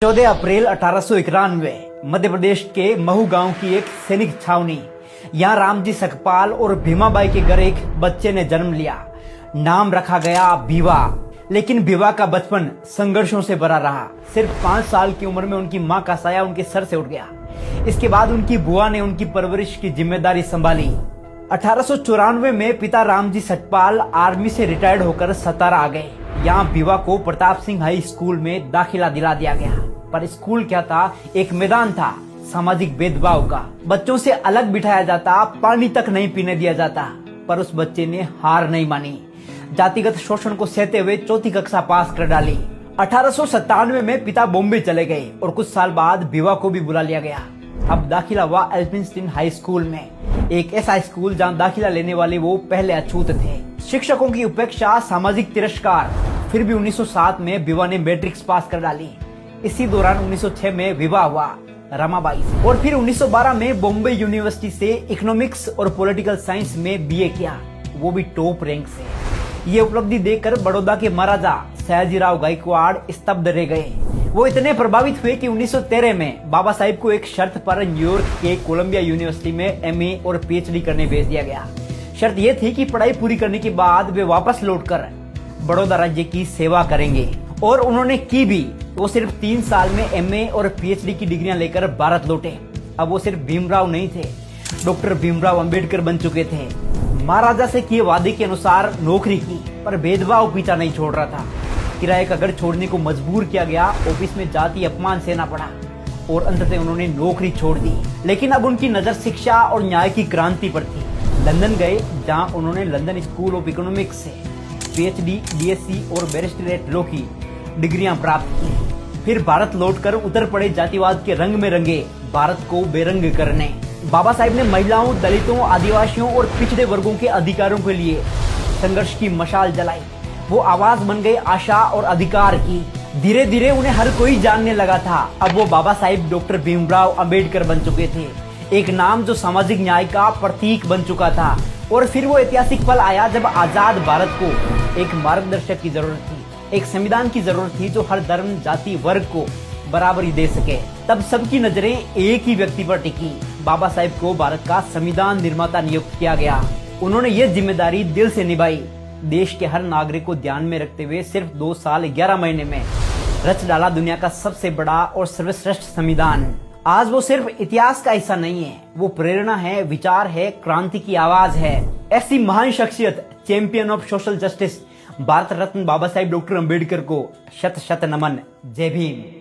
14 अप्रैल 1891 मध्य प्रदेश के महू गांव की एक सैनिक छावनी। यहाँ रामजी सकपाल और भीमाबाई के घर एक बच्चे ने जन्म लिया। नाम रखा गया भीवा। लेकिन भीवा का बचपन संघर्षों से भरा रहा। सिर्फ 5 साल की उम्र में उनकी मां का साया उनके सर से उठ गया। इसके बाद उनकी बुआ ने उनकी परवरिश की जिम्मेदारी संभाली। 1894 में पिता रामजी सकपाल आर्मी से रिटायर्ड होकर सतारा आ गए। यहाँ भीवा को प्रताप सिंह हाई स्कूल में दाखिला दिला दिया गया। पर स्कूल क्या था, एक मैदान था सामाजिक भेदभाव का। बच्चों से अलग बिठाया जाता, पानी तक नहीं पीने दिया जाता। पर उस बच्चे ने हार नहीं मानी। जातिगत शोषण को सहते हुए 4th कक्षा पास कर डाली। 1897 में पिता बॉम्बे चले गए और कुछ साल बाद भीवा को भी बुला लिया गया। अब दाखिला हुआ एल्फिंस्टीन हाई स्कूल में, एक ऐसा स्कूल जहां दाखिला लेने वाले वो पहले अछूत थे। शिक्षकों की उपेक्षा, सामाजिक तिरस्कार, फिर भी 1907 में भीवा ने मैट्रिक्स पास कर डाली। इसी दौरान 1906 में विवाह हुआ रमाबाई से और फिर 1912 में बॉम्बे यूनिवर्सिटी से इकोनॉमिक्स और पॉलिटिकल साइंस में बीए किया, वो भी टॉप रैंक से। ये उपलब्धि देखकर बड़ौदा के महाराजा सयाजीराव गायकवाड़ स्तब्ध रह गए। वो इतने प्रभावित हुए कि 1913 में बाबा साहिब को एक शर्त पर न्यूयॉर्क के कोलंबिया यूनिवर्सिटी में एमए और पीएचडी करने भेज दिया गया। शर्त यह थी कि पढ़ाई पूरी करने के बाद वे वापस लौटकर बड़ौदा राज्य की सेवा करेंगे, और उन्होंने की भी। वो सिर्फ 3 साल में एमए और पीएचडी की डिग्रियां लेकर भारत लौटे। अब वो सिर्फ भीमराव नहीं थे, डॉक्टर भीमराव अंबेडकर बन चुके थे। महाराजा से किए वादे के अनुसार नौकरी की, पर भेदभाव पीछा नहीं छोड़ रहा था। किराए का घर छोड़ने को मजबूर किया गया, ऑफिस में जाति अपमान सहना पड़ा और अंततः उन्होंने नौकरी छोड़ दी। लेकिन अब उनकी नजर शिक्षा और न्याय की क्रांति पर थी। लंदन गए, जहां उन्होंने लंदन स्कूल ऑफ इकोनॉमिक्स से पीएचडी, डीएससी और बैरिस्टरेट लॉ की डिग्रियां प्राप्त की। फिर भारत लौटकर उतर पड़े जातिवाद के रंग में रंगे भारत को बेरंग करने। बाबा साहिब ने महिलाओं, दलितों, आदिवासियों और पिछड़े वर्गों के अधिकारों के लिए संघर्ष की मशाल जलाई। वो आवाज बन गए आशा और अधिकार की। धीरे धीरे उन्हें हर कोई जानने लगा था। अब वो बाबा साहिब डॉक्टर भीमराव अंबेडकर बन चुके थे, एक नाम जो सामाजिक न्याय का प्रतीक बन चुका था। और फिर वो ऐतिहासिक पल आया जब आजाद भारत को एक मार्गदर्शक की जरूरत थी, एक संविधान की जरूरत थी जो हर धर्म, जाति, वर्ग को बराबरी दे सके। तब सबकी नजरें एक ही व्यक्ति पर टिकी। बाबा साहिब को भारत का संविधान निर्माता नियुक्त किया गया। उन्होंने ये जिम्मेदारी दिल से निभाई। देश के हर नागरिक को ध्यान में रखते हुए सिर्फ 2 साल 11 महीने में रच डाला दुनिया का सबसे बड़ा और सर्वश्रेष्ठ संविधान। आज वो सिर्फ इतिहास का हिस्सा नहीं है, वो प्रेरणा है, विचार है, क्रांति की आवाज है। ऐसी महान शख्सियत, champion of social justice, Bharat Ratna Baba Sahib doctor Ambedkar को शत शत नमन। जय भीम।